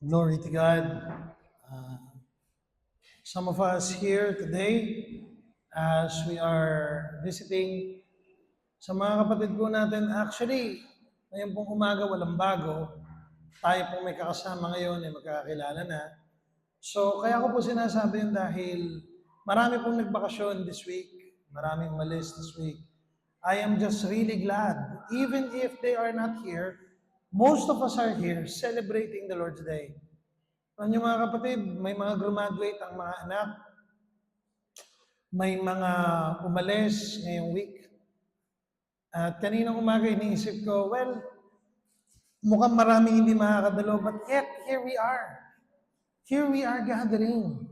Glory to God. Uh, some of us here today, as we are visiting sa mga kapatid po natin, actually, ngayon pong umaga walang bago. Tayo pong may kakasama ngayon ay magkakakilala na. So, kaya ko po sinasabi yun dahil marami pong nagbakasyon this week. Maraming malis this week. I am just really glad, even if they are not here, most of us are here celebrating the Lord's Day. Ano nyo mga kapatid, may mga graduate ang mga anak, may mga umalis ngayong week. At kaninang umaga iniisip ko, well, mukhang maraming hindi makakadalo, but yet, here we are. Here we are gathering.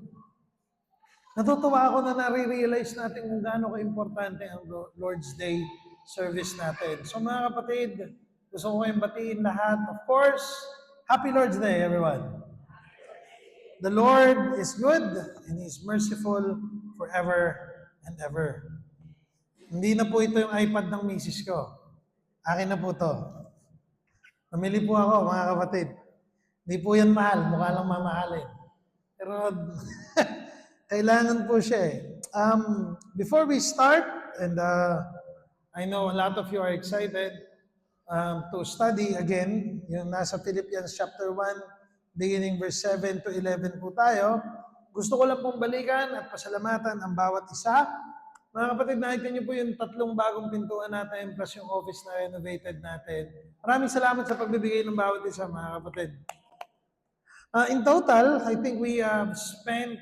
Natutuwa ako na nare-realize natin kung gaano ka-importante ang Lord's Day service natin. So mga kapatid, gusto ko kayong batiin lahat. Of course, Happy Lord's Day, everyone. The Lord is good and He is merciful forever and ever. Hindi na po ito yung iPad ng misis ko. Akin na po to. Namili po ako, mga kapatid. Hindi po yan mahal, mukha lang mamahalin. Pero kailangan po siya eh. Before we start, and I know a lot of you are excited to study again, yung nasa Philippians chapter 1, beginning verse 7 to 11 po tayo. Gusto ko lang pong balikan at pasalamatan ang bawat isa. Mga kapatid, nakita niyo po yung tatlong bagong pintuan natin plus yung office na renovated natin. Maraming salamat sa pagbibigay ng bawat isa, mga kapatid. In total, I think we have spent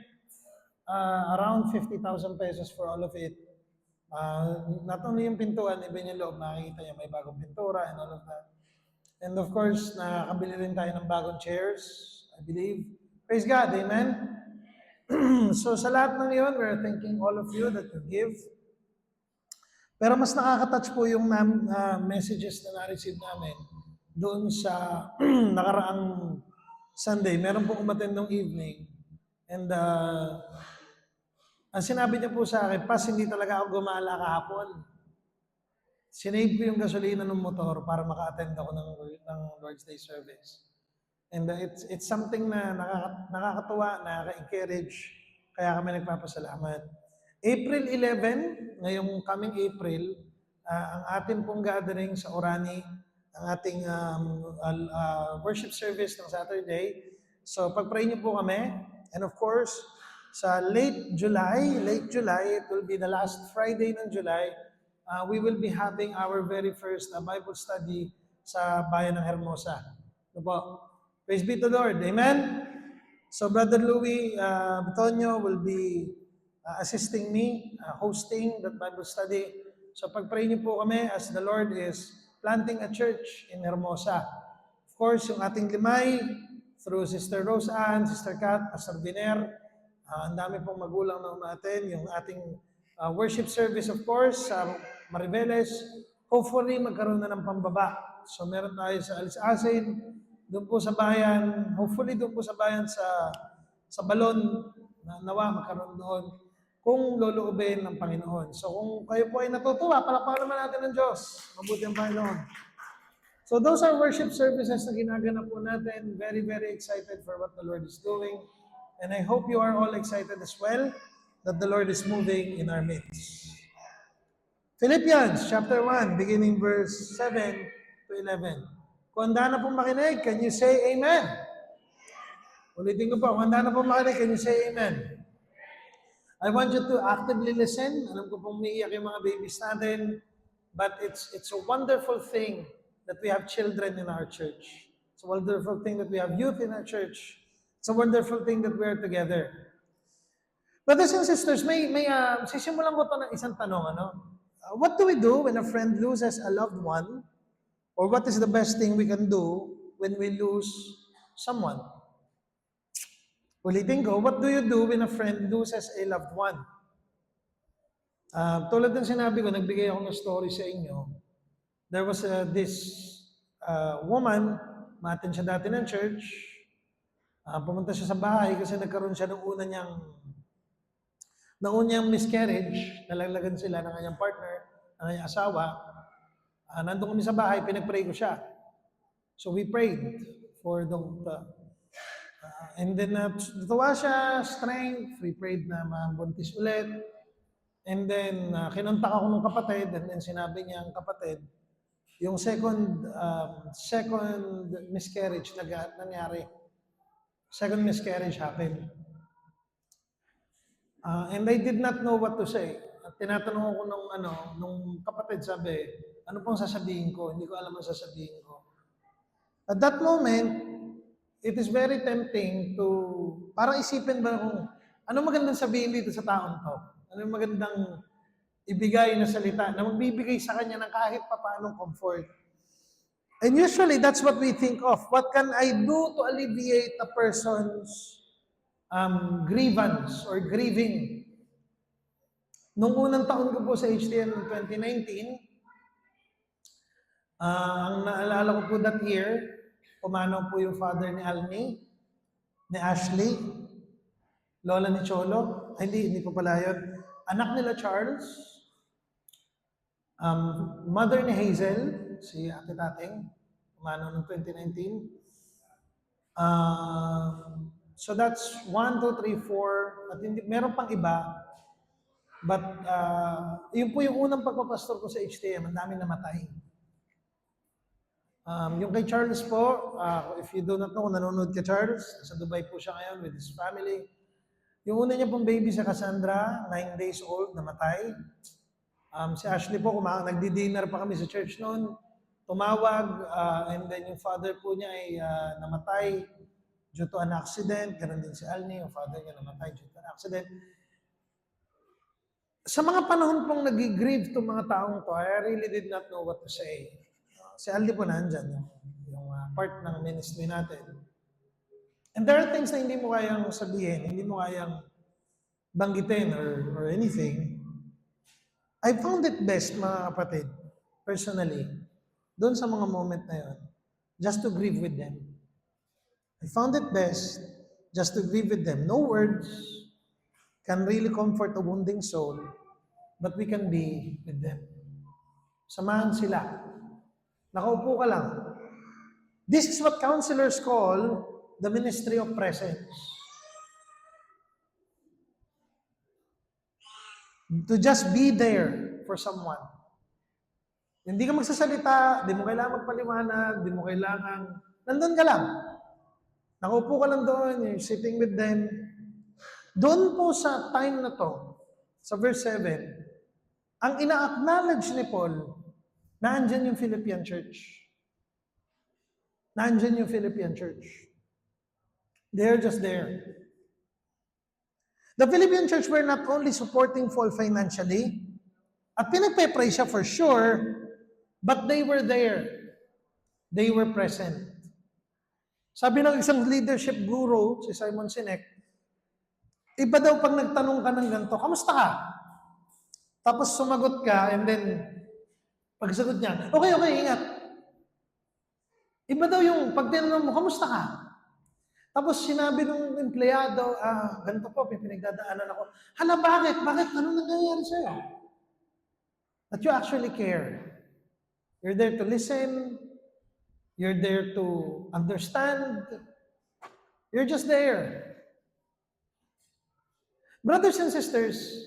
around 50,000 pesos for all of it. Not only yung pintuan, even yung loob, makikita niyo may bagong pintura and all of that. And of course, nakakabili rin tayo ng bagong chairs, I believe. Praise God, amen? So sa lahat ng yun, we're thanking all of you that you give. Pero mas nakaka-touch po yung messages na na-receive namin doon sa nakaraang Sunday. Meron pong umattend ng evening. And ang sinabi niya po sa akin, Pas, hindi talaga ako gumala kahapon. Sinave ko yung gasolina ng motor para maka-attend ako ng Lord's Day service. And it's something na nakakatuwa, nakaka-encourage, kaya kami nagpapasalamat. April 11, ngayong coming April, ang ating pong gathering sa Orani, ang ating worship service ng Saturday. So pag-pray niyo po kami. And of course, sa late July, it will be the last Friday ng July, we will be having our very first Bible study sa bayan ng Hermosa. Ito po. Praise be to the Lord. Amen? So Brother Louie Bitonio will be assisting me, hosting that Bible study. So pag-pray niyo po kami as the Lord is planting a church in Hermosa. Of course, yung ating limay, through Sister Rose Ann, Sister Kat, Pastor Biner, ang dami pong magulang na umaten, yung ating worship service, of course, sa Mariveles, hopefully magkaroon na ng pambaba. So meron tayo sa Alisasin, doon po sa bayan, hopefully doon po sa bayan sa Balon, na nawa magkaroon doon, kung loloobin ng Panginoon. So kung kayo po ay natutuwa, palakpakan naman natin ng Diyos. Mabuti ang Panginoon. So those are worship services na ginaganap po natin. Very, very excited for what the Lord is doing. And I hope you are all excited as well that the Lord is moving in our midst. Philippians chapter 1, beginning verse 7 to 11. Kung handa na pong makinig, can you say amen? Ulitin ko po, kung handa na pong makinig, can you say amen? I want you to actively listen. Alam ko pong umiiyak yung mga babies natin, but it's a wonderful thing that we have children in our church. It's a wonderful thing that we have youth in our church. It's a wonderful thing that we are together. Brothers and sisters, sisimulan ko ito ng isang tanong. What do we do when a friend loses a loved one? Or what is the best thing we can do when we lose someone? Ulitin ko, what do you do when a friend loses a loved one? Tulad ng sinabi ko, nagbigay ako ng story sa inyo. There was this woman, ma-attend siya dati ng church. Pumunta siya sa bahay kasi nagkaroon siya ng una niyang miscarriage. Nalaglagan sila ng kanyang partner, ng kanyang asawa. Nandun kami sa bahay, pinag-pray ko siya. So we prayed for And then natuwa siya, strength, we prayed na mabuntis ulit. And then kinontak ako ng kapatid, and then sinabi niya ang kapatid, yung second miscarriage nangyari. Second miscarriage happened. And I did not know what to say. At tinatanong ako nung kapatid, sabi, ano pong sasabihin ko? Hindi ko alam ang sasabihin ko. At that moment, it is very tempting to, parang isipin ba kung, ano magandang sabihin dito sa taong to? Ano magandang ibigay na salita na magbibigay sa kanya ng kahit papaanong comfort? And usually, that's what we think of. What can I do to alleviate a person's grievance or grieving? Nung unang taon ko po sa HTM noong 2019, ang naalala ko po that year, pumanaw po yung father ni Alni, ni Ashley, lola ni Cholo, hindi po pala yun. Anak nila Charles, mother ni Hazel, si Ate Tating, pumanaw noong 2019. So that's 1, 2, 3, 4, at meron pang iba. But yun po yung unang pagpapastor ko sa HTM, ang dami namatay. Yung kay Charles po, if you do not know, nanonood ka Charles, sa Dubai po siya ngayon with his family. Yung una niya pong baby sa Cassandra, 9 days old, namatay. Si Ashley po, nagdi-dinner pa kami sa church noon, tumawag, and then yung father po niya ay namatay due to an accident. Ganun din si Alni, yung father niya namatay due to an accident. Sa mga panahon pong nag-grieve itong mga taong to, I really did not know what to say. Si Aldi po nandyan, yung part ng ministry natin. And there are things na hindi mo kayang sabihin, hindi mo kayang banggitin or anything. I found it best, mga kapatid, personally, doon sa mga moment na yun, just to grieve with them. I found it best just to grieve with them. No words can really comfort a wounding soul, but we can be with them. Samahan sila. Nakaupo ka lang. This is what counselors call the ministry of presence. To just be there for someone. Hindi ka magsasalita, di mo kailangan magpaliwanag, di mo kailangan, nandun ka lang. Nakaupo ka lang doon, you're sitting with them. Doon po sa time na to, sa verse 7, ang ina-acknowledge ni Paul, naandyan yung Philippian church. Naandyan yung Philippian church. They're just there. The Philippian church were not only supporting Paul financially, at pinagpe-pray siya for sure, but they were there. They were present. Sabi ng isang leadership guru, si Simon Sinek, iba daw pag nagtanong ka ng ganito, kamusta ka? Tapos sumagot ka, and then, pagsagot niya, okay, ingat. Iba daw yung pag tinanong mo, kamusta ka? Tapos sinabi ng empleyado, ganito po, pinagdadaanan ako. Hala, bakit? Bakit? Anong nangyayari sa'yo? That you actually care. You're there to listen. You're there to understand. You're just there. Brothers and sisters,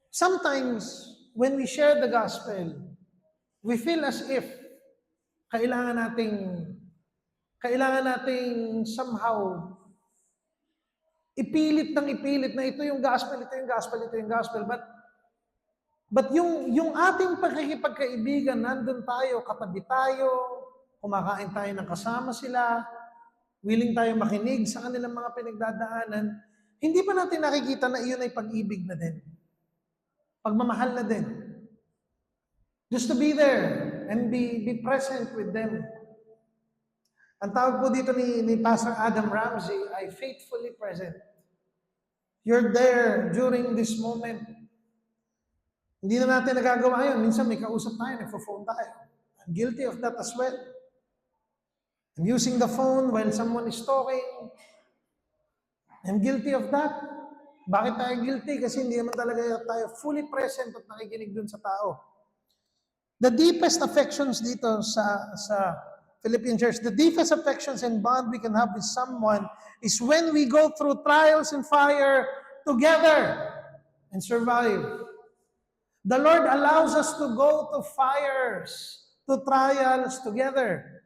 sometimes when we share the gospel, we feel as if kailangan nating somehow ipilit na ito yung gospel. But yung ating pagkikipagkaibigan, nandun tayo, katabi tayo, kumakain tayo ng kasama sila, willing tayo makinig sa kanilang mga pinagdadaanan, hindi pa natin nakikita na iyon ay pag-ibig na din. Pagmamahal na din. Just to be there and be present with them. Ang tawag po dito ni Pastor Adam Ramsey ay faithfully present. You're there during this moment. Hindi na natin nagagawa yun. Minsan may kausap tayo, nagpo-phone tayo. I'm guilty of that as well. I'm using the phone while someone is talking. I'm guilty of that. Bakit tayo guilty? Kasi hindi naman talaga tayo fully present at nakikinig dun sa tao. The deepest affections dito sa Philippian church, the deepest affections and bond we can have with someone is when we go through trials and fire together and survive. The Lord allows us to go to fires, to trials together.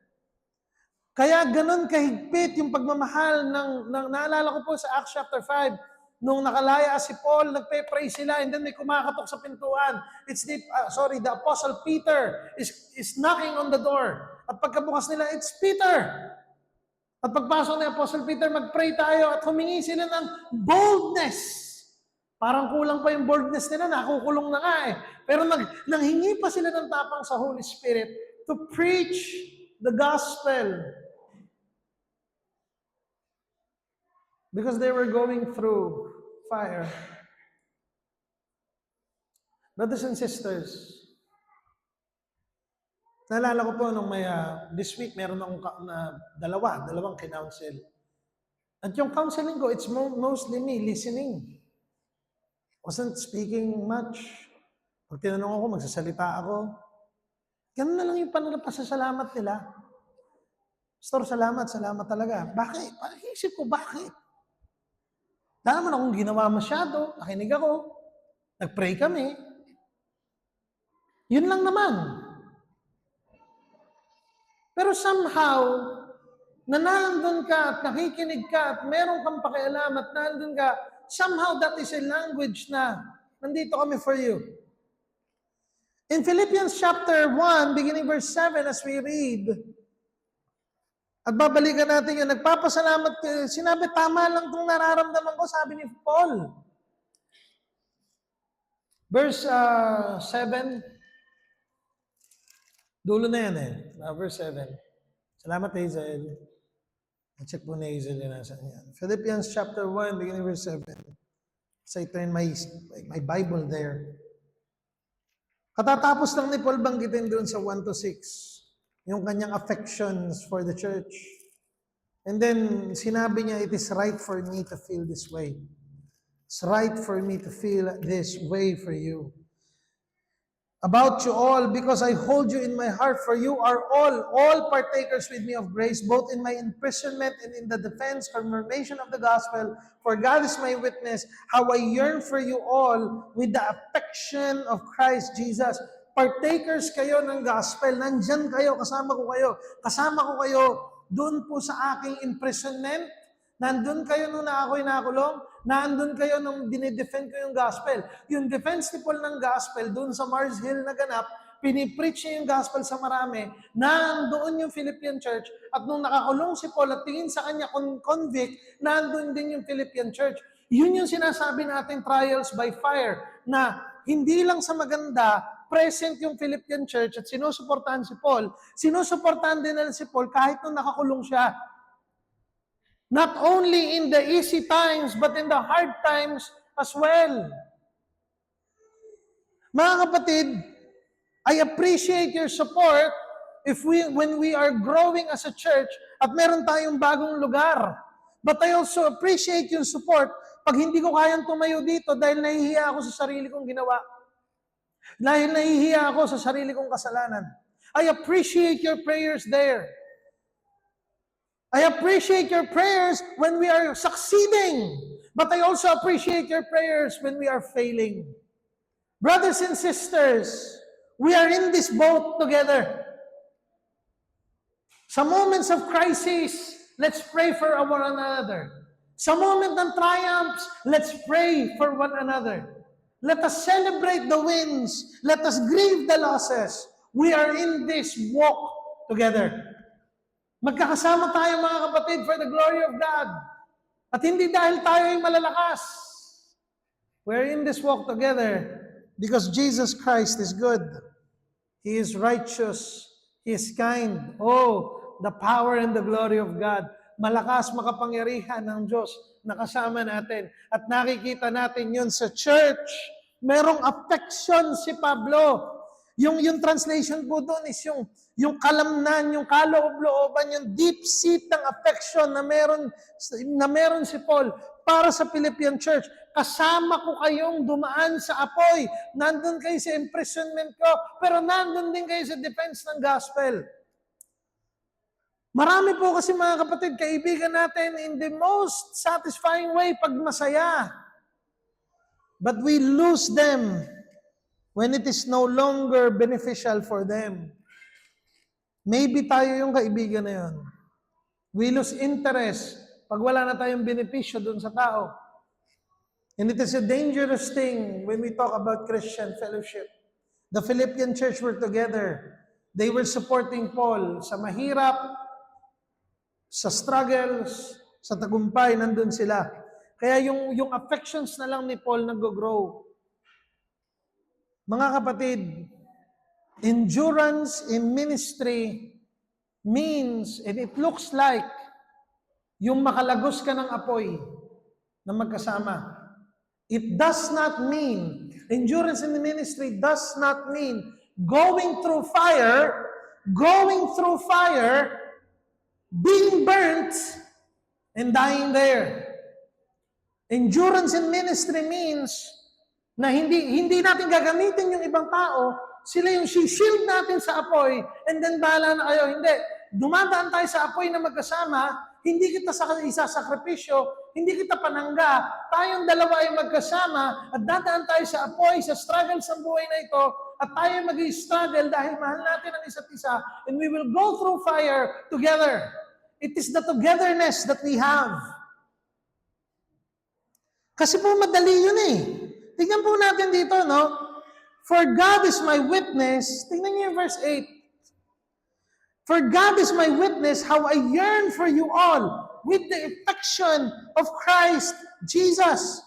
Kaya ganun kahigpit yung pagmamahal naalala ko po sa Acts chapter 5, nung nakalaya si Paul, nagpe-pray sila, and then may kumakatok sa pintuan. It's the Apostle Peter is knocking on the door. At pagkabukas nila, it's Peter. At pagpasok ni Apostle Peter, mag-pray tayo at humingi sila ng boldness. Parang kulang pa yung boldness nila, nakukulong na nga eh. Pero nanghingi pa sila ng tapang sa Holy Spirit to preach the gospel. Because they were going through fire. Brothers and sisters, naalala ko po nung this week, meron akong dalawang kinounsel. At yung counseling ko, it's mostly me listening. Wasn't speaking much. Pag tinanong ako, magsasalita ako. Ganun na lang yung pasasalamat nila. Pastor, salamat talaga. Bakit? Parang isip ko, bakit? Wala naman akong ginawa masyado. Nakinig ako. Nag-pray kami. Yun lang naman. Pero somehow, na nandun ka at nakikinig ka at meron kang pakialam at nandun ka, somehow that is a language na nandito kami for you. In Philippians chapter 1, beginning verse 7, as we read, at babalikan natin yun, nagpapasalamat, sinabi, tama lang itong nararamdaman ko, sabi ni Paul. Verse 7, dulo na yan eh, verse 7. Salamat Hazel. I-check po ni Hazel yun nasa yan. Philippians chapter 1, beginning verse 7. So I turn my Bible there. Katatapos lang ni Paul banggitin doon sa 1 to 6. Yung kanyang affections for the church. And then, sinabi niya, it is right for me to feel this way. It's right for me to feel this way for you. About you all, because I hold you in my heart, for you are all partakers with me of grace, both in my imprisonment and in the defense, confirmation of the gospel. For God is my witness, how I yearn for you all with the affection of Christ Jesus. Partakers kayo ng gospel. Nandyan kayo, kasama ko kayo doon po sa aking imprisonment. Nandun kayo nung ako'y nakulong. Nandun kayo nung dinidefend ko yung gospel. Yung defense ni Paul ng gospel, doon sa Mars Hill na ganap, pinipreach niya yung gospel sa marami. Nandoon yung Philippian church. At nung nakakulong si Paul at tingin sa kanya convict, nandun din yung Philippian church. Yun yung sinasabi natin, trials by fire, na hindi lang sa maganda, present yung Philippian church at sinusuportahan si Paul. Sinusuportahan din nila si Paul kahit nung nakakulong siya. Not only in the easy times, but in the hard times as well. Mga kapatid, I appreciate your support when we are growing as a church at meron tayong bagong lugar. But I also appreciate your support pag hindi ko kayang tumayo dito dahil nahihiya ako sa sarili kong ginawa. Dahil nahihiya ako sa sarili kong kasalanan. I appreciate your prayers there. I appreciate your prayers when we are succeeding. But I also appreciate your prayers when we are failing. Brothers and sisters, we are in this boat together. Sa moments of crisis, let's pray for one another. Sa moment ng triumphs, let's pray for one another. Let us celebrate the wins. Let us grieve the losses. We are in this walk together. Magkakasama tayo mga kapatid for the glory of God. At hindi dahil tayo ay malalakas. We're in this walk together because Jesus Christ is good. He is righteous. He is kind. Oh, the power and the glory of God. Malakas makapangyarihan ng Diyos na kasama natin. At nakikita natin yun sa church. Merong affection si Pablo. Yung translation po doon is yung kalamnan, yung kaloob-looban, yung deep seat ng affection na meron si Paul para sa Philippian church. Kasama ko kayong dumaan sa apoy. Nandun kayo sa imprisonment ko, pero nandun din kayo sa defense ng gospel. Marami po kasi mga kapatid, kaibigan natin in the most satisfying way pag masaya. But we lose them when it is no longer beneficial for them. Maybe tayo yung kaibigan na yun. We lose interest pag wala na tayong benepisyo dun sa tao. And it is a dangerous thing when we talk about Christian fellowship. The Philippian church were together. They were supporting Paul sa mahirap, sa struggles, sa tagumpay, nandun sila. Kaya yung affections na lang ni Paul nag-grow. Mga kapatid, endurance in ministry means, and it looks like, yung makalagos ka ng apoy na magkasama. It does not mean, endurance in the ministry does not mean going through fire, being burnt, and dying there. Endurance in ministry means na hindi natin gagamitin yung ibang tao, sila yung shield natin sa apoy, and then bahala na kayo. Hindi. Dumadaan tayo sa apoy na magkasama, hindi kita isasakripisyo, hindi kita panangga. Tayong dalawa ay magkasama at dadaan tayo sa apoy, sa struggle sa buhay na ito, at tayo mag-struggle dahil mahal natin ang isa't isa, and we will go through fire together. It is the togetherness that we have. Kasi po madali yun eh. Tingnan po natin dito, no? For God is my witness. Tingnan niyo yung verse 8. For God is my witness how I yearn for you all with the affection of Christ Jesus.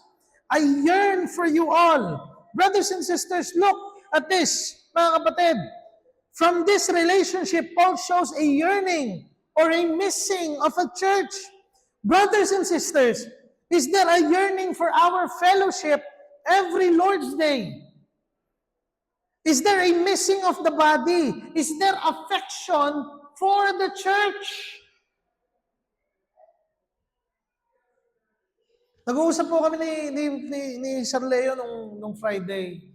I yearn for you all. Brothers and sisters, look at this, mga kapatid. From this relationship, Paul shows a yearning or a missing of a church. Brothers and sisters, is there a yearning for our fellowship every Lord's Day? Is there a missing of the body? Is there affection for the church? Nag-uusap po kami ni Sir Leo nung Friday.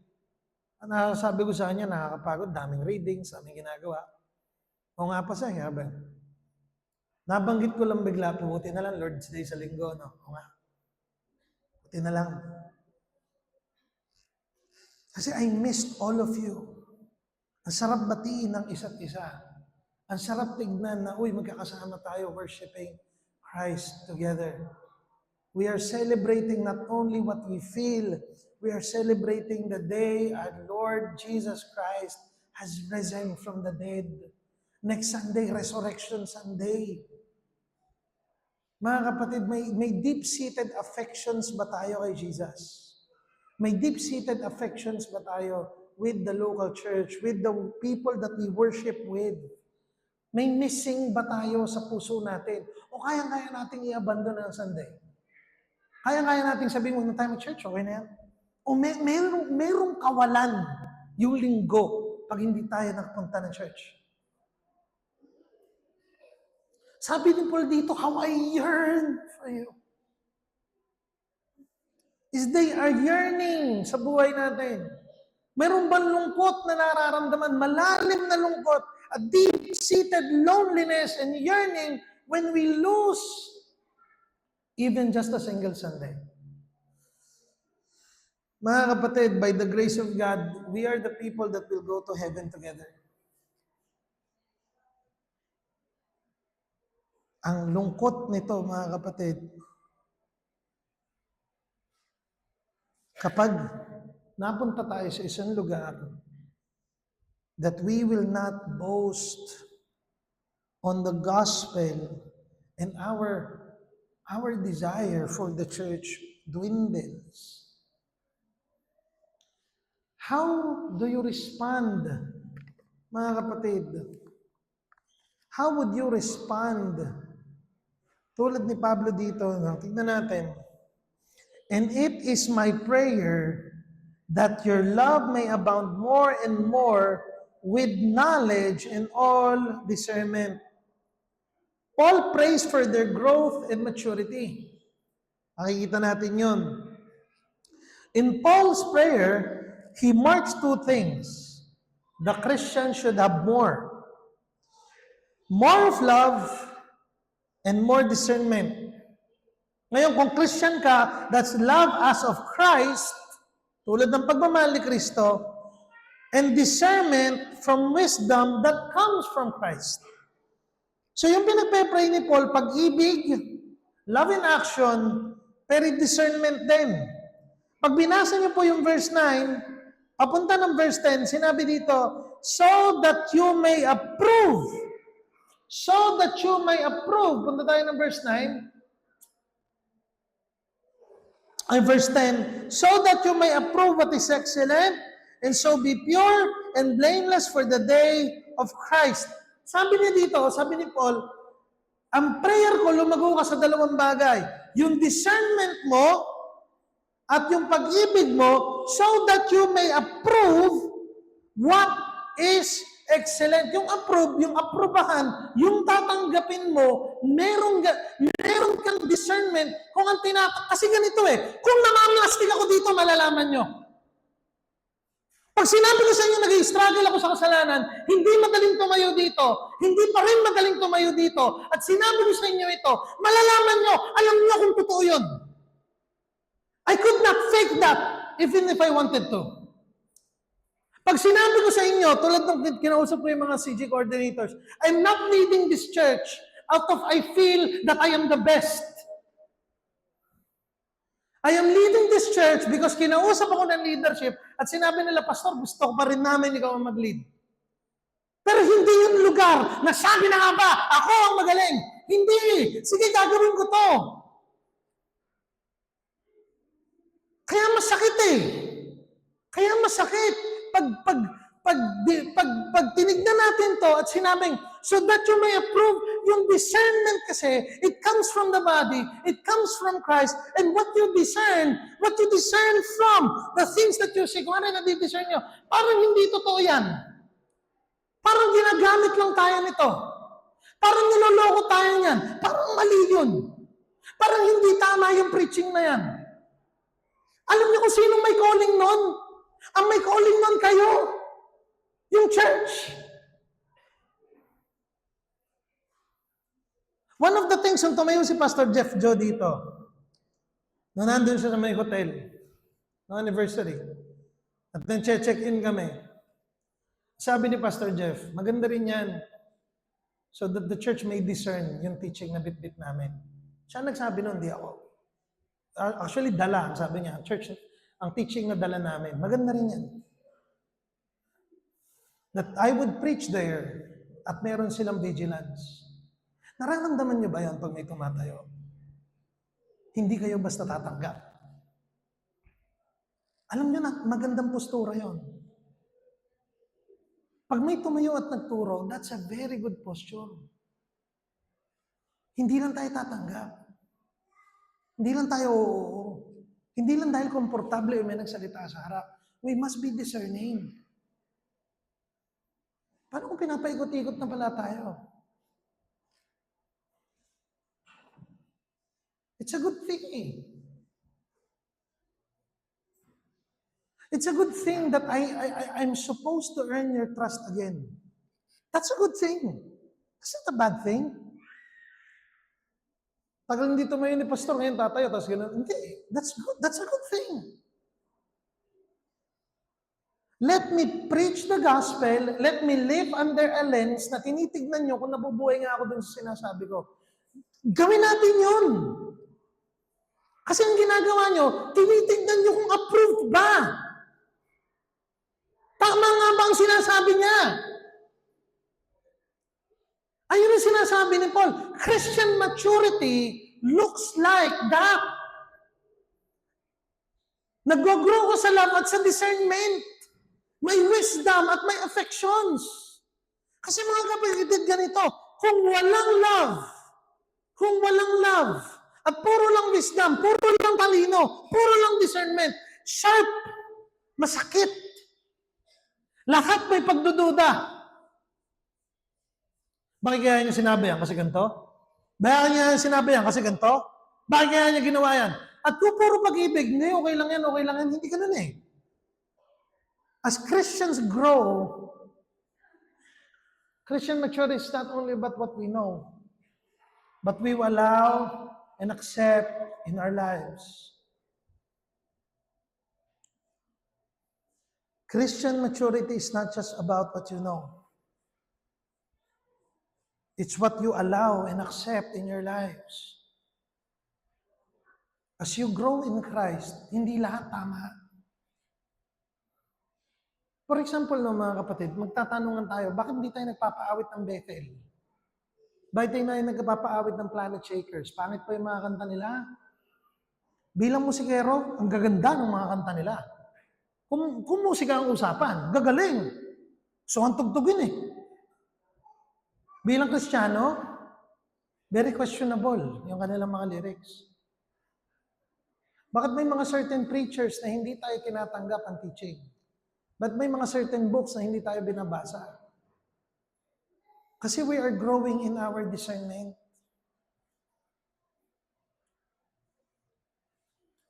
Sabi ko sa kanya, nakakapagod, daming readings, daming ginagawa. O nga pa siya, sabi. Nabanggit ko lang bigla, pubuti na lang Lord's Day sa linggo, no? O nga. Puti na lang. Kasi I missed all of you. Ang sarap batiin ng isa't isa. Ang sarap tignan na, magkakasama tayo worshiping Christ together. We are celebrating not only what we feel, we are celebrating the day our Lord Jesus Christ has risen from the dead. Next Sunday, Resurrection Sunday. Mga kapatid, may deep-seated affections ba tayo kay Jesus? May deep-seated affections ba tayo with the local church, with the people that we worship with? May missing ba tayo sa puso natin? O kaya-kaya nating i-abandon ang Sunday? Kaya-kaya nating sabihin, huwag na tayo mag-church, okay na yan? O merong kawalan yung linggo pag hindi tayo nakapunta ng church? Sabi ni Paul dito, how I yearn for you. Is they are yearning sa buhay natin. Meron bang lungkot na nararamdaman? Malalim na lungkot, a deep-seated loneliness and yearning when we lose even just a single Sunday. Mga kapatid, by the grace of God, we are the people that will go to heaven together. Ang lungkot nito, mga kapatid, kapag napunta tayo sa isang lugar that we will not boast on the gospel and our desire for the church dwindles. How do you respond, mga kapatid? How would you respond? Tulad ni Pablo dito, tingnan natin. And it is my prayer that your love may abound more and more with knowledge and all discernment. Paul prays for their growth and maturity. Makikita natin yun. In Paul's prayer, he marks two things. The Christian should have more. more of love, and more discernment. Ngayon, kung Christian ka, that's love as of Christ, tulad ng pagmamahal ni Kristo, and discernment from wisdom that comes from Christ. So yung pinagpe-pray ni Paul, pag-ibig, love in action, pero discernment din. Pag binasa niyo po yung verse 9, papunta ng verse 10, sinabi dito, so that you may approve. So that you may approve. Punta tayo ng verse 9. Ay, verse 10, so that you may approve what is excellent, and so be pure and blameless for the day of Christ. Sabi niya dito, sabi ni Paul, ang prayer ko, lumago ka sa dalawang bagay. Yung discernment mo at yung pag-ibig mo so that you may approve what is excellent. Yung approve, yung aprobahan, yung tatanggapin mo, meron kang discernment kung ang kasi ganito kung namamlastik ako dito, malalaman nyo. Pag sinabi ko sa inyo, nag-i-struggle ako sa kasalanan, hindi madaling tumayo dito, hindi pa rin madaling tumayo dito, at sinabi ko sa inyo ito, malalaman nyo, alam nyo kung totoo yun. I could not fake that even if I wanted to. Pag sinabi ko sa inyo, tulad ng kinausap ko yung mga CG coordinators, I'm not leading this church out of I feel that I am the best. I am leading this church because kinausap ako ng leadership at sinabi nila, Pastor, gusto ko pa rin namin ikaw ang mag-lead. Pero hindi yung lugar na sabi na nga ba, ako ang magaling. Hindi. Sige, gagawin ko to. Kaya masakit Kaya masakit. Pag tinignan natin to at sinabing, so that you may approve, yung discernment kasi, it comes from the body, it comes from Christ, and what you discern from, the things that you see, kung ano na di-discern nyo, parang hindi totoo yan. Parang ginagamit lang tayo nito. Parang niloloko tayo niyan. Parang mali yun. Parang hindi tama yung preaching na yan. Alam niyo kung sino may calling nun? Ang may calling nun kayo. Yung church. One of the things, nung tumayo si Pastor Jeff Joe dito, nung nandun siya sa may hotel, no anniversary, at nag-check-in kami, sabi ni Pastor Jeff, maganda rin yan, so that the church may discern yung teaching na bit-bit namin. Siya nagsabi nun, di ako. Actually, dala, sabi niya, church, ang teaching na dala namin, maganda rin yan. That I would preach there, at meron silang vigilance. Nararamdaman niyo ba yan pag may tumatayo? Hindi kayo basta tatanggap. Alam niyo na, magandang postura yon. Pag may tumayo at nagturo, that's a very good posture. Hindi lang tayo tatanggap. Hindi lang tayo, hindi lang dahil komportable o may nagsalita sa harap. We must be discerning. Paano kung pinapaikot-ikot na pala tayo? It's a good thing. It's a good thing that I'm supposed to earn your trust again. That's a good thing. That's not a bad thing. Tagal hindi tumayo ni Pastor, ngayon tatayo, tapos gano'n. Hindi, that's good. That's a good thing. Let me preach the gospel. Let me live under a lens na tinitignan nyo kung nabubuhay nga ako dun sa sinasabi ko. Gawin natin yun. Kasi ang ginagawa nyo, tinitignan nyo kung approved ba. Tama nga ba ang sinasabi niya? Ayun ang sinasabi ni Paul. Christian maturity looks like that. Nag-grow ko sa love at sa discernment. May wisdom at may affections. Kasi mga kapatid, ganito, kung walang love, at puro lang wisdom, puro lang talino, puro lang discernment, sharp, masakit. Lahat may pagdududa. Bakit kaya niya sinabi yan? Kasi ganito? Bakit niya sinabi yan? Kasi ganito? Bakit kaya niya ginawa yan? At kung puro pag-ibig, hindi, okay lang yan, hindi ganun As Christians grow, Christian maturity is not only about what we know, but we will allow and accept in our lives. Christian maturity is not just about what you know. It's what you allow and accept in your lives. As you grow in Christ, hindi lahat tama. For example, no, mga kapatid, magtatanungan tayo, bakit hindi tayo nagpapaawit ng Bethel? Bakit tayo na nagpapaawit ng Planet Shakers? Pangit pa yung mga kanta nila. Bilang musikero, ang gaganda ng mga kanta nila. Kung musika ang usapan, gagaling. So, ang tugtugin eh. Bilang Kristiyano, very questionable yung kanilang mga lyrics. Bakit may mga certain preachers na hindi tayo tinatanggap ang teaching? But may mga certain books na hindi tayo binabasa. Kasi we are growing in our discernment.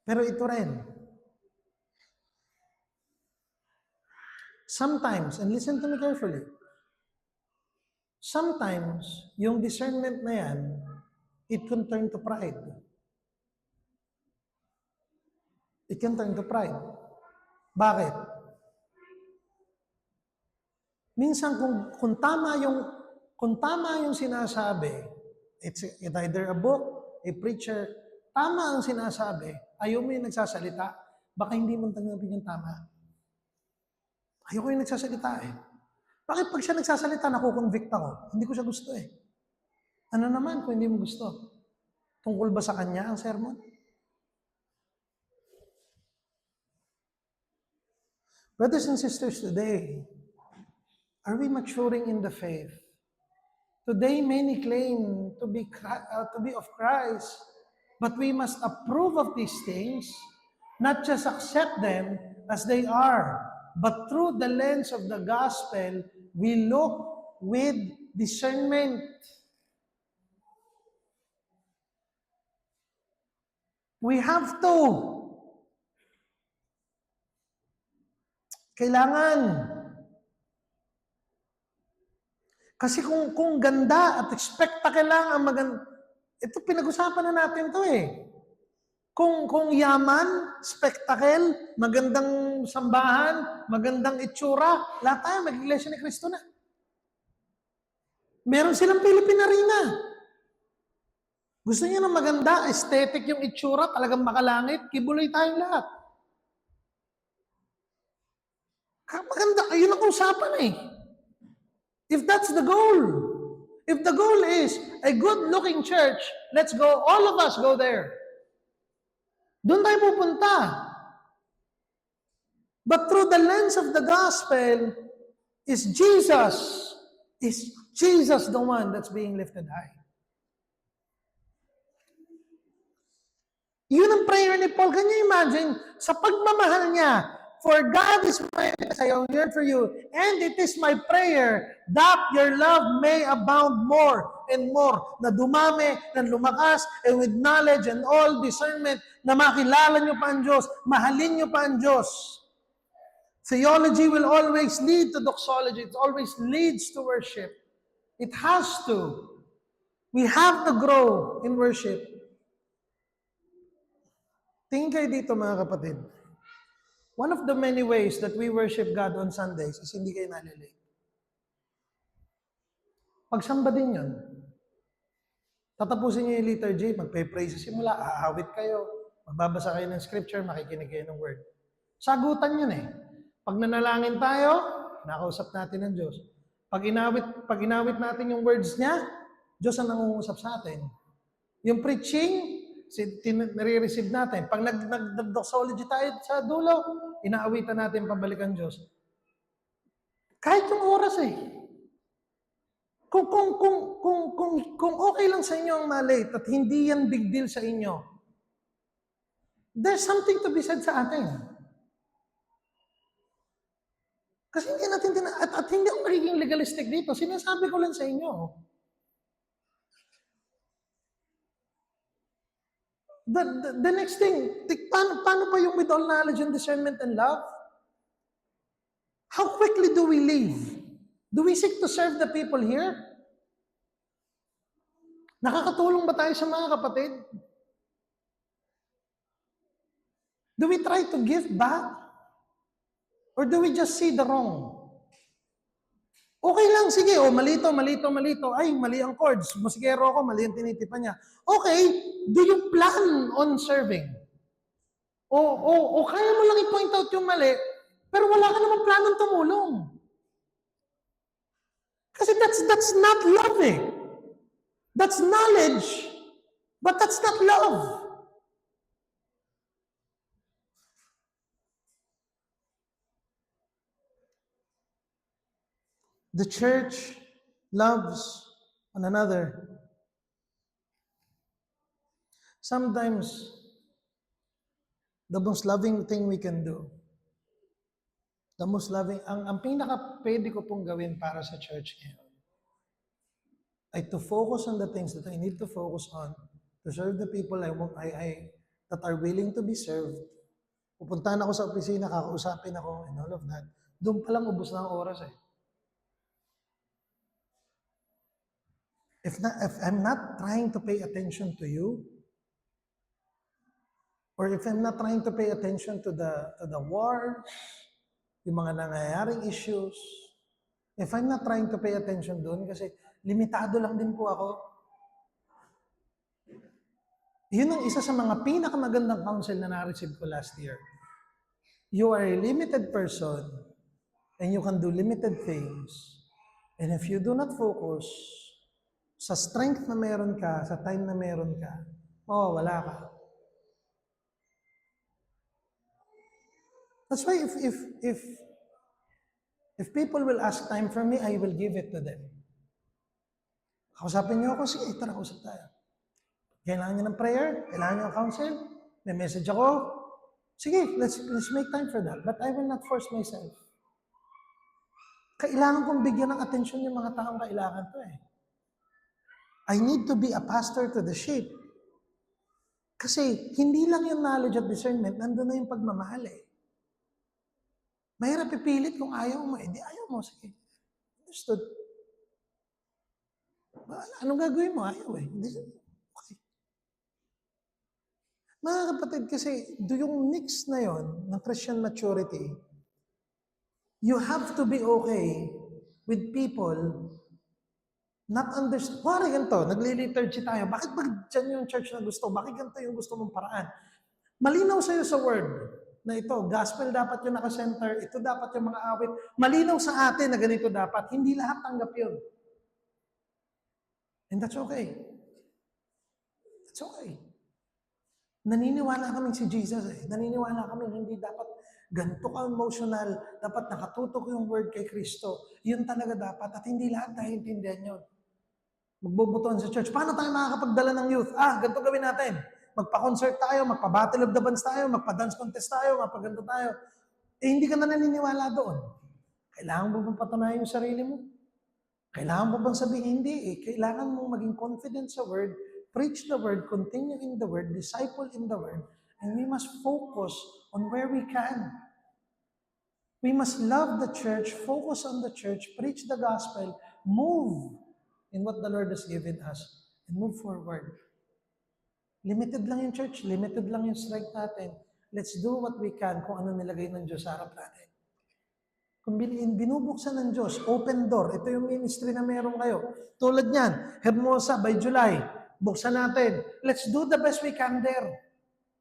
Pero ito rin. Sometimes, and listen to me carefully, sometimes, yung discernment na yan, it can turn to pride. It can turn to pride. Bakit? Minsan kung tama yung sinasabi, it's either a book, a preacher, tama ang sinasabi, ayaw mo yung nagsasalita, baka hindi mo tanggapin yung tama. Ayaw ko yung nagsasalita eh. Bakit pag siya nagsasalita, nakukonvict ako? Hindi ko siya gusto eh. Ano naman kung hindi mo gusto? Tungkol ba sa kanya ang sermon? Brothers and sisters, today, are we maturing in the faith? Today, many claim to be of Christ, but we must approve of these things, not just accept them as they are, but through the lens of the gospel, we look with discernment. We have to. Kailangan. Kasi kung ganda at spectacle lang ang maganda, ito pinag-usapan na natin to eh. Kung yaman, spectacle, magandang sambahan, magandang itsura, lahat tayo mag-iglesia ni Cristo na. Meron silang Philippine Arena. Gusto niyo na maganda, aesthetic yung itsura, talagang makalangit, kibuloy tayong lahat. Maganda, yun ang usapan eh. If that's the goal, if the goal is a good-looking church, let's go, all of us go there. Doon tayo pupunta. But through the lens of the gospel, is Jesus the one that's being lifted high? Yun ang prayer ni Paul. Can you imagine? Sa pagmamahal niya, for God is my I yearn for you, and it is my prayer that your love may abound more and more, na dumami, na lumakas, and with knowledge and all discernment, na makilala nyo pa ang Diyos, mahalin nyo pa ang Diyos. Theology will always lead to doxology. It always leads to worship. It has to. We have to grow in worship. Tingin kayo dito mga kapatid. One of the many ways that we worship God on Sundays is hindi kayo nalilate. Pagsamba din yun. Tatapusin niyo yung liturgy, magpe-pray sa simula, aawit kayo, magbabasa kayo ng scripture, makikinig kayo ng word. Sagutan yun eh. Pag nanalangin tayo, nakausap natin ng Diyos. Pag inawit natin yung words niya, Diyos ang nangungusap sa atin. Yung preaching, nare-receive natin. Pag nag-doxology tayo sa dulo, inaawitan natin pabalik ang Diyos. Kahit yung oras eh. Kung okay lang sa inyo ang malate at hindi yan big deal sa inyo, there's something to be said sa atin. Kasi hindi natin at hindi ako magiging legalistic dito. Sinasabi ko lang sa inyo. The next thing, paano pa yung with all knowledge and discernment and love? How quickly do we leave? Do Do we seek to serve the people here? Nakakatulong ba tayo sa mga kapatid? Do we try to give back? Or do we just see the wrong? Okay lang, sige, malito. Ay, mali ang chords. Musikero ako, mali ang tinitipan niya. Okay, do you plan on serving? O kaya mo lang i-point out yung mali, pero wala ka namang planong tumulong. Kasi that's not loving. That's knowledge, but that's not love. The church loves one another. Sometimes, the most loving thing we can do, ang pinaka pwede ko pong gawin para sa church ngayon, ay to focus on the things that I need to focus on, to serve the people that are willing to be served. Pupuntahan ako sa opisina, kakausapin ako, and all of that. Doon pa lang ubos na ang oras eh. If I'm not trying to pay attention to you, or if I'm not trying to pay attention to the wars, yung mga nangyayaring issues, if I'm not trying to pay attention doon, kasi limitado lang din po ako. Yun ang isa sa mga pinakamagandang counsel na na-receive ko last year. You are a limited person, and you can do limited things. And if you do not focus sa strength na meron ka, sa time na meron ka, wala ka. That's why if people will ask time from me, I will give it to them. Kausapin niyo ako, sige, tara, usap tayo. Kailangan niyo ng prayer? Kailangan niyo ng counsel? May message ako? Sige, let's make time for that. But I will not force myself. Kailangan kong bigyan ng atensyon yung mga taong kailangan to eh. I need to be a pastor to the sheep. Kasi hindi lang yung knowledge at discernment, nandun na yung pagmamahal eh. Mahirap ipilit kung ayaw mo. Hindi ayaw mo, sige. Understood. Anong gagawin mo? Ayaw eh. Okay. Mga kapatid, kasi yung mix na yon ng Christian maturity, you have to be okay with people not understand. Pare ganito, nagli-liturgy tayo. Bakit ba dyan yung church na gusto? Bakit ganito yung gusto mong paraan? Malinaw sa'yo sa word na ito, gospel dapat yung nakasenter, ito dapat yung mga awit. Malinaw sa atin na ganito dapat. Hindi lahat tanggap yun. And that's okay. That's okay. Naniniwala kaming si Jesus eh. Naniniwala kaming hindi dapat ganito ka emotional, dapat nakatutok yung word kay Kristo. Yun talaga dapat at hindi lahat naiintindihan yun. Magbubutuan sa church. Paano tayo makakapagdala ng youth? Ganito gawin natin. Magpa-concert tayo, magpa-battle of the bands tayo, magpa-dance contest tayo, magpa-ganito tayo. Hindi ka na naniniwala doon. Kailangan mo bang patunayan yung sarili mo? Kailangan mo bang sabihin? Hindi eh. Kailangan mong maging confident sa word, preach the word, continue in the word, disciple in the word, and we must focus on where we can. We must love the church, focus on the church, preach the gospel, move in what the Lord has given us, and move forward. Limited lang yung church, limited lang yung strength natin. Let's do what we can kung ano nilagay ng Diyos sa harap natin. Kung binubuksan ng Diyos, open door, ito yung ministry na meron kayo. Tulad niyan, Hermosa by July, buksan natin. Let's do the best we can there.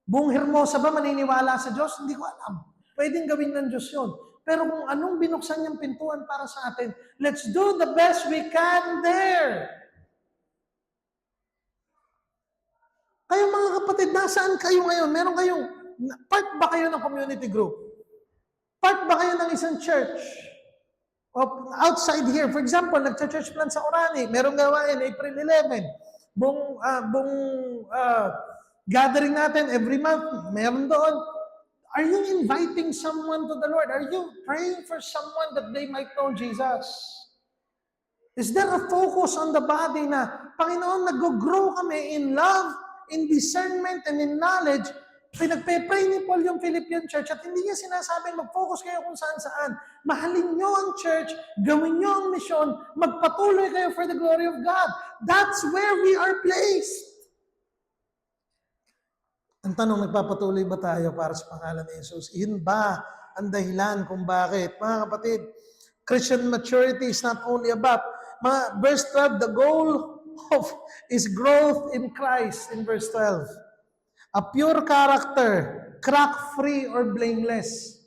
Buong Hermosa ba maniniwala sa Diyos? Hindi ko alam. Pwedeng gawin ng Diyos yun. Pero kung anong binuksan niyang pintuan para sa atin, let's do the best we can there. Kayo mga kapatid, nasaan kayo ngayon? Meron kayong, part ba kayo ng community group? Part ba kayo ng isang church? O outside here, for example, nagcha-church plan sa Orani, merong gawain, April 11. Buong gathering natin every month, meron doon. Are you inviting someone to the Lord? Are you praying for someone that they might know Jesus? Is there a focus on the body na, Panginoon, nag-grow kami in love, in discernment, and in knowledge Pinagpe-pray ni Paul yung Philippian church at hindi niya sinasabing mag-focus kayo kung saan-saan. Mahalin nyo ang church, gawin nyo ang misyon, magpatuloy kayo for the glory of God. That's where we are placed. Ang tanong, nagpapatuloy ba tayo para sa pangalan ni Jesus? Yun ba ang dahilan kung bakit? Mga kapatid, Christian maturity is not only about, verse 12, the goal of is growth in Christ in verse 12. A pure character, crack-free or blameless.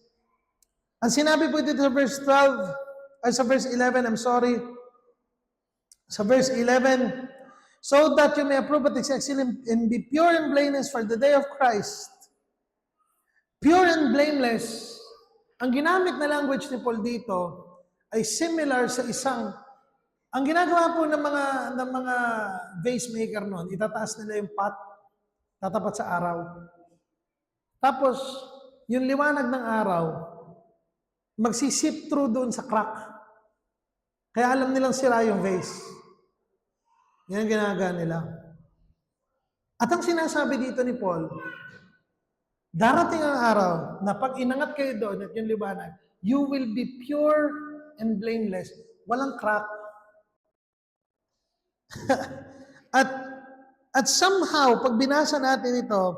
Ang sinabi po dito sa verse 12, ay sa verse 11, I'm sorry. Sa verse 11, so that you may approve what is excellent and be pure and blameless for the day of Christ. Pure and blameless, ang ginamit na language ni Paul dito ay similar sa isang, ang ginagawa po ng mga vase maker noon, itataas nila yung pot, tatapat sa araw. Tapos, yung liwanag ng araw, magsisip through doon sa crack. Kaya alam nilang sira yung vase. Yan ang ginagawa nila. At ang sinasabi dito ni Paul, darating ang araw na pag inangat kayo doon at yung liwanag, you will be pure and blameless. Walang crack. At somehow, pag binasa natin ito,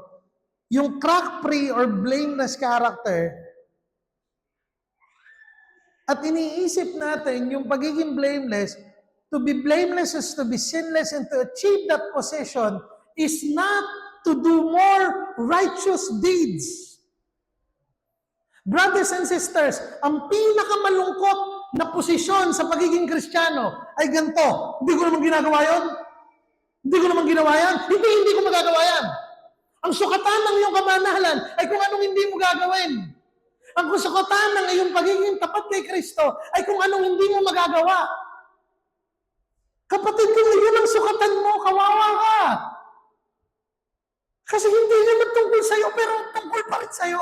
yung crack-free or blameless character, at iniisip natin yung pagiging blameless, to be blameless is to be sinless and to achieve that position is not to do more righteous deeds. Brothers and sisters, ang pinakamalungkot na posisyon sa pagiging Kristiyano ay ganito. Hindi ko naman ginagawa yun. Hindi ko naman ginawa yan. Hindi ko magagawa yan. Ang sukatan ng iyong kamanalan ay kung anong hindi mo gagawin. Ang sukatan ng iyong pagiging tapat kay Kristo ay kung anong hindi mo magagawa. Kapatid, kung yun ang sukatan mo, kawawa ka. Kasi hindi naman tungkol sa'yo, pero tungkol pa rin sa'yo.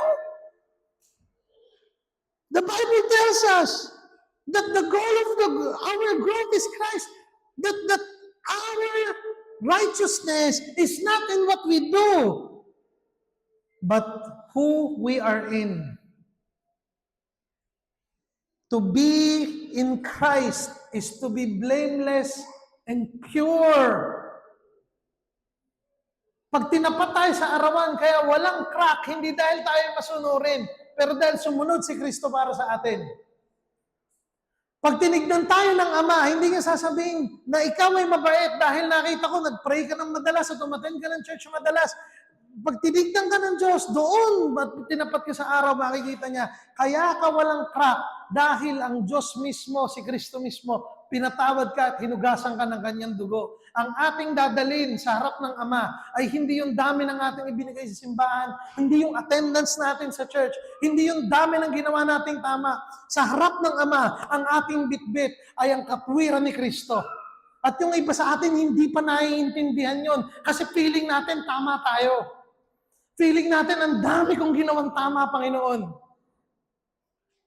The Bible tells us that the goal of our growth is Christ. That our righteousness is not in what we do, but who we are in. To be in Christ is to be blameless and pure. Pag tinapat tayo sa arawan, kaya walang crack, hindi dahil tayo masunurin, pero dahil sumunod si Kristo para sa atin. Pag tinignan tayo ng Ama, hindi niya sasabihin na ikaw ay mabait dahil nakita ko, nag-pray ka ng madalas at umattend ka ng church madalas. Pag tinignan ka ng Diyos, doon, at tinapat ka sa araw, makikita niya, kaya ka walang crack dahil ang Diyos mismo, si Kristo mismo, pinatawad ka at hinugasan ka ng kanyang dugo. Ang ating dadalhin sa harap ng Ama ay hindi yung dami ng ating ibinigay sa simbahan, hindi yung attendance natin sa church, hindi yung dami ng ginawa nating tama. Sa harap ng Ama, ang ating bitbit ay ang katwiran ni Kristo. At yung iba sa atin, hindi pa naiintindihan yon kasi feeling natin tama tayo. Feeling natin, ang dami kong ginawang tama, Panginoon.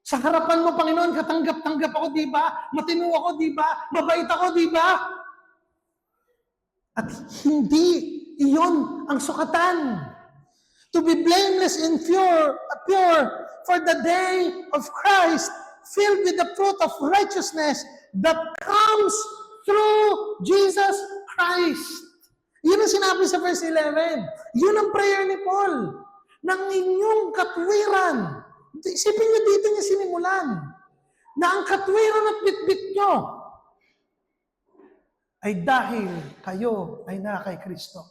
Sa harapan mo, Panginoon, katanggap-tanggap ako, di ba? Matino ako, di ba? Mabait ako, di ba? At hindi iyon ang sukatan. To be blameless and pure for the day of Christ, filled with the fruit of righteousness that comes through Jesus Christ. Yun ang sinabi sa verse 11. Yun ang prayer ni Paul. Ng inyong katwiran. Isipin nyo dito niya sinimulan. Na ang katwiran at bitbit nyo ay dahil kayo ay na kay Kristo.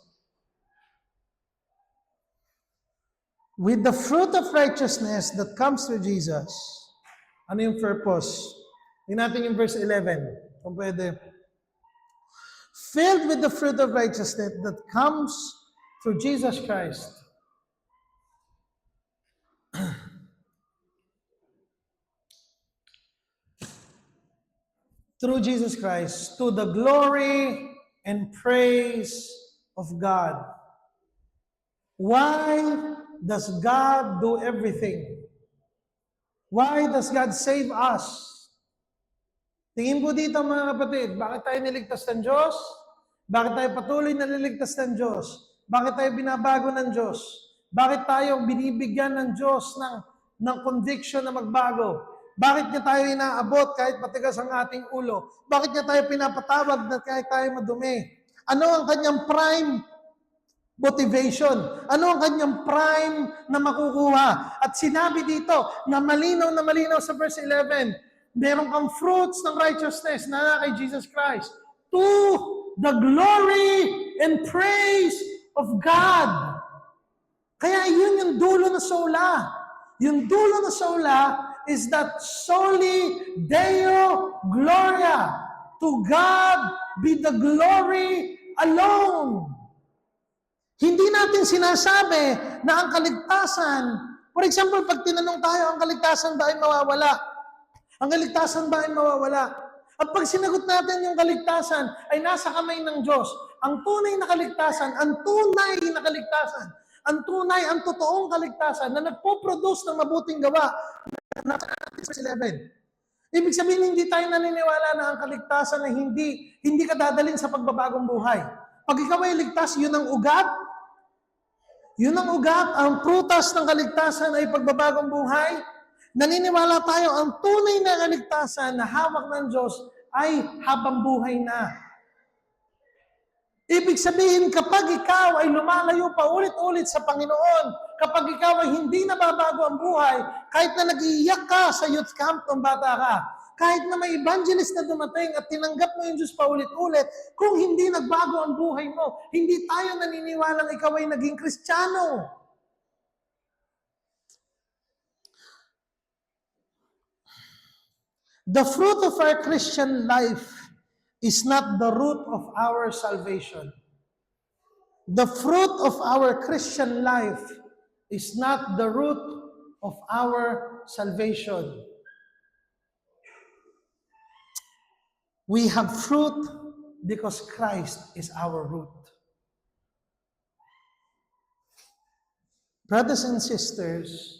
With the fruit of righteousness that comes through Jesus. Ano yung purpose? Tingnan natin yung verse 11. Kung pwede. Filled with the fruit of righteousness that comes through Jesus Christ. Through Jesus Christ, to the glory and praise of God. Why does God do everything? Why does God save us? Tingin po dito mga kapatid, bakit tayo niligtas ng Diyos? Bakit tayo patuloy na niligtas ng Diyos? Bakit tayo binabago ng Diyos? Bakit tayo binibigyan ng Diyos ng conviction na magbago? Bakit niya tayo inaabot kahit matigas ang ating ulo? Bakit niya tayo pinapatawag na kahit tayo madumi? Ano ang kanyang prime motivation? Ano ang kanyang prime na makukuha? At sinabi dito na malinaw sa verse 11, meron kang fruits ng righteousness na kay Jesus Christ to the glory and praise of God. Kaya yun yung dulo na sola. Yung dulo na sola is that soli Deo Gloria. To God be the glory alone. Hindi natin sinasabi na ang kaligtasan, for example, pag tinanong tayo, ang kaligtasan ba ay mawawala? Ang kaligtasan ba ay mawawala? At pag sinagot natin yung kaligtasan ay nasa kamay ng Diyos, ang tunay na kaligtasan, ang totoong kaligtasan na nagpo-produce ng mabuting gawa, nasa verse 11. Ibig sabihin, hindi tayo naniniwala na ang kaligtasan ay hindi ka dadalhin sa pagbabagong buhay. Pag ikaw ay ligtas, yun ang ugat. Ang prutas ng kaligtasan ay pagbabagong buhay. Naniniwala tayo, ang tunay na kaligtasan na hawak ng Diyos ay habang buhay na. Ibig sabihin, kapag ikaw ay lumalayo pa ulit-ulit sa Panginoon, kapag ikaw ay hindi nababago ang buhay, kahit na nag-iiyak ka sa youth camp ng bata ka, kahit na may evangelist na dumating at tinanggap mo yung Diyos pa ulit-ulit, kung hindi nagbago ang buhay mo, hindi tayo naniniwalang ikaw ay naging Kristiyano. The fruit of our Christian life is not the root of our salvation. The fruit of our Christian life is not the root of our salvation. We have fruit because Christ is our root. Brothers and sisters,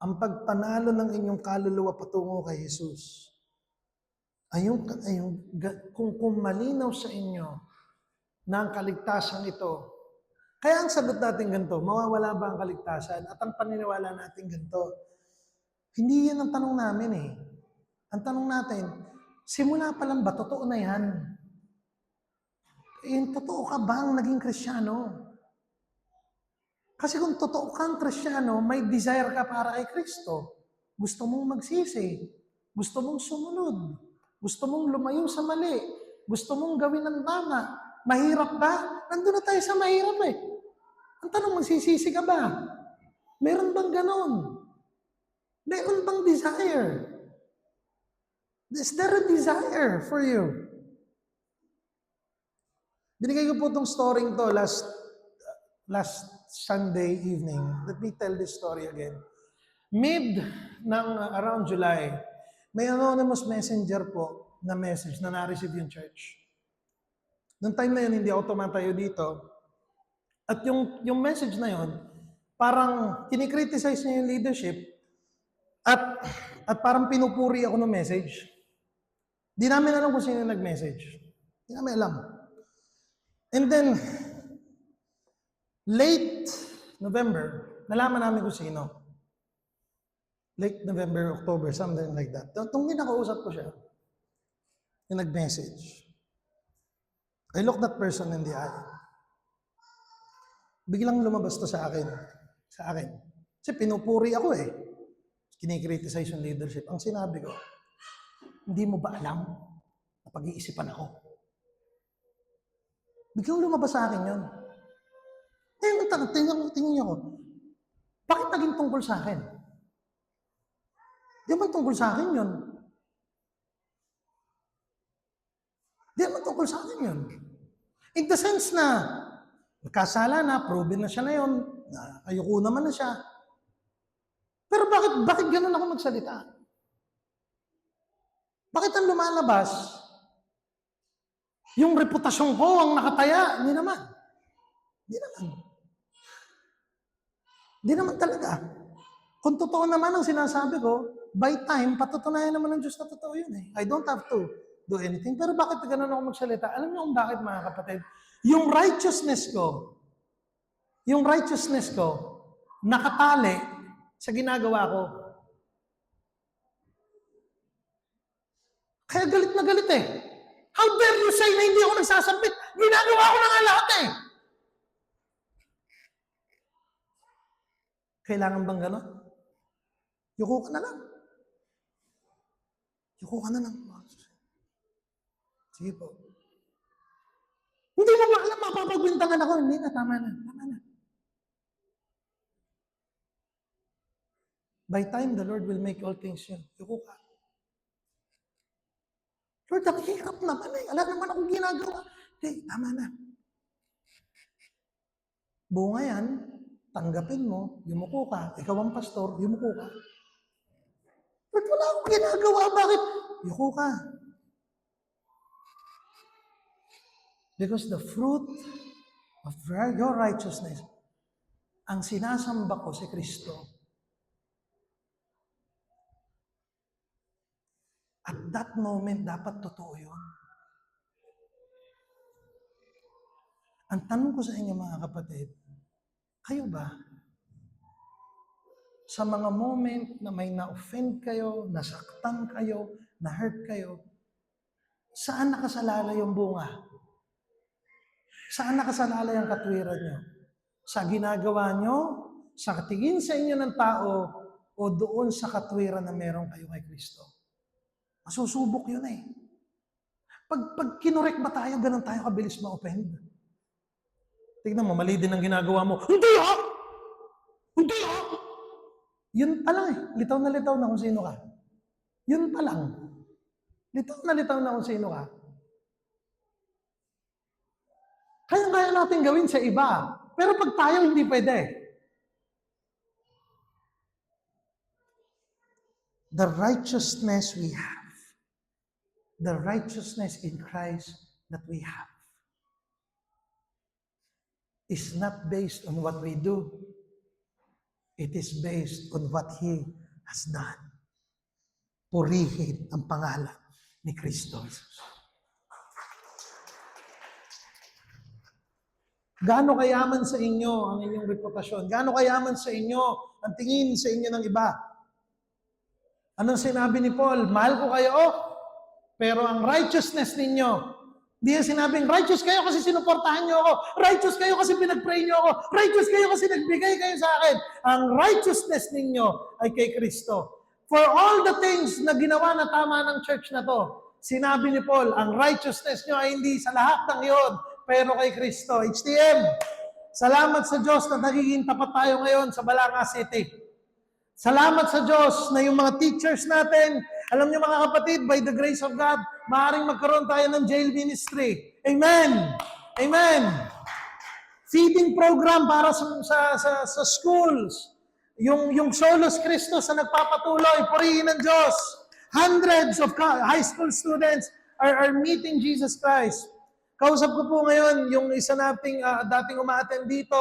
ang pagpanalo ng inyong kaluluwa patungo kay Jesus, kung malinaw sa inyo na ang kaligtasan ito, kaya ang sagot natin ganito, mawawala ba ang kaligtasan? At ang paniniwala natin ganito, hindi yan ang tanong namin eh. Ang tanong natin, simula pa lang ba, totoo na yan? Totoo ka bang naging Kristiyano? Kasi kung totoo kang Kristiyano, may desire ka para kay Kristo. Gusto mong magsisi. Gusto mong sumunod. Gusto mong lumayo sa mali. Gusto mong gawin ng tama. Mahirap ba? Nandun na tayo sa mahirap eh. Ang tanong, magsisisi ka ba? Meron bang ganon? Meron bang desire? Is there a desire for you? Binigay ko po itong story to last Sunday evening. Let me tell this story again. Mid ng around July, may anonymous messenger po na message na na-receive yung church. Noong time na yun, hindi ako tumatayo dito. At yung message na yun, parang kinikriticize niya yung leadership at parang pinupuri ako ng message. Di namin alam kung sino nag-message. Di namin alam. And then, late November, nalaman namin kung sino. Late November, October, something like that. Nung kinakausap ko siya, yung nag-message, I looked that person in the eye. Biglang lumabas to sa akin. Kasi pinupuri ako eh. Kinikriticize yung leadership. Ang sinabi ko, hindi mo ba alam na pag-iisipan ako? Biglang lumabas sa akin yun. Tingnan niyo ako. Bakit naging tungkol sa akin? Di naman tungkol sa akin yun. In the sense na, nagkasala na, proven na siya na yun, ayoko naman na siya. Pero bakit ganun ako magsalita? Bakit ang lumalabas? Yung reputasyon ko ang nakataya, hindi naman. Hindi naman talaga. Kung totoo naman ang sinasabi ko, by time, patutunayan naman ng Diyos na totoo yun eh. I don't have to do anything. Pero bakit ganun ako magsalita? Alam niyo kung bakit, mga kapatid? Yung righteousness ko, nakatali sa ginagawa ko. Kaya galit na galit eh. How dare you say na hindi ako nagsasubmit? Ginagawa ko na nga lahat eh. Kailangan bang gano'n? Yuko ka na lang. Yuko ka na lang. Sige po. Hindi mo ba alam, mapapagwintangan ako? Hindi na, tama na. Tama na. By time, the Lord will make all things new. Yuko ka. Lord, ang hirap naman eh. Alam naman akong ginagawa. Hindi, tama na. Bunga yan, tanggapin mo, yumuko ka. Ikaw ang pastor, yumuko ka. Lord, wala akong ginagawa. Bakit? Yuko ka. Because the fruit of your righteousness, ang sinasamba ko si Kristo, at that moment, dapat totoo yun. Ang tanong ko sa inyo mga kapatid, kayo ba? Sa mga moment na may na-offend kayo, nasaktan kayo, na-hurt kayo, saan nakasalala yung bunga? Saan nakasalala yung katwiran nyo? Sa ginagawa nyo? Sa tingin sa inyo ng tao? O doon sa katwiran na meron kayo kay Kristo? Masusubok yun eh. Pag kinurek ba tayo, ganun tayo kabilis ma-offend? Tignan mo, mali din ang ginagawa mo. Hindi ha! Hindi ha! Yun pa lang eh. Litaw na kung sino ka. Yun pa lang. Litaw na kung sino ka. Kaya natin gawin sa iba. Pero pag tayo, hindi pwede. The righteousness we have, the righteousness in Christ that we have, is not based on what we do. It is based on what He has done. Purihin ang pangalan ni Kristo Jesus. Gaano kayaman sa inyo ang inyong reputasyon? Gaano kayaman sa inyo ang tingin sa inyo ng iba? Anong sinabi ni Paul? Mahal ko kayo, pero ang righteousness ninyo, hindi yan sinabing, righteous kayo kasi sinuportahan nyo ako. Righteous kayo kasi pinag-pray nyo ako. Righteous kayo kasi nagbigay kayo sa akin. Ang righteousness ninyo ay kay Kristo. For all the things na ginawa na tama ng church na to, sinabi ni Paul, ang righteousness nyo ay hindi sa lahat ng iyon, pero kay Kristo. HTM, salamat sa Diyos na nagiging tapat tayo ngayon sa Balanga City. Salamat sa Diyos na yung mga teachers natin, alam niyo mga kapatid, by the grace of God, maaaring magkaroon tayo ng jail ministry. Amen! Amen! Feeding program para sa schools. Yung Solos Christos na nagpapatuloy, purihin ng Diyos. Hundreds of high school students are meeting Jesus Christ. Kausap ko po ngayon yung isa nating dating umaattend dito.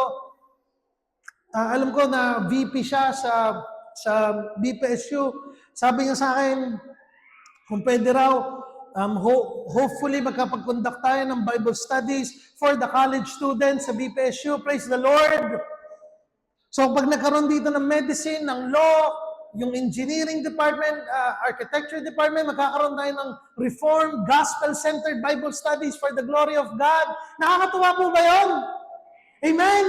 Alam ko na VP siya sa BPSU. Sabi niya sa akin, kung pwede raw, hopefully magkapag-conduct tayo ng Bible studies for the college students sa BPSU. Praise the Lord! So pag nagkaroon dito ng medicine, ng law, yung engineering department, architecture department, magkakaroon tayo ng reformed, gospel-centered Bible studies for the glory of God. Nakakatuwa po ba yun? Amen!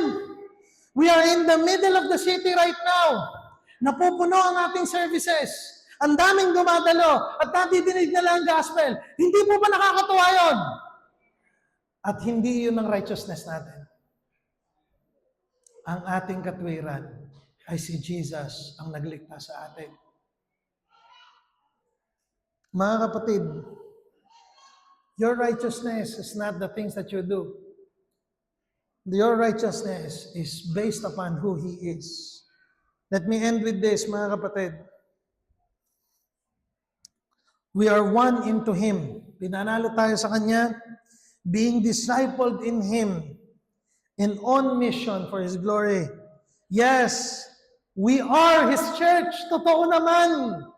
We are in the middle of the city right now. Napupuno ang ating services. Ang daming dumadalo at nadidinig na lang ang gospel. Hindi po ba nakakatuwa yun? At hindi yun ang righteousness natin. Ang ating katwiran ay si Jesus ang naglikha sa atin. Mga kapatid, your righteousness is not the things that you do. Your righteousness is based upon who He is. Let me end with this, mga kapatid. We are one into Him. Pinanalo tayo sa Kanya, being discipled in Him, and on mission for His glory. Yes, we are His church. Totoo naman.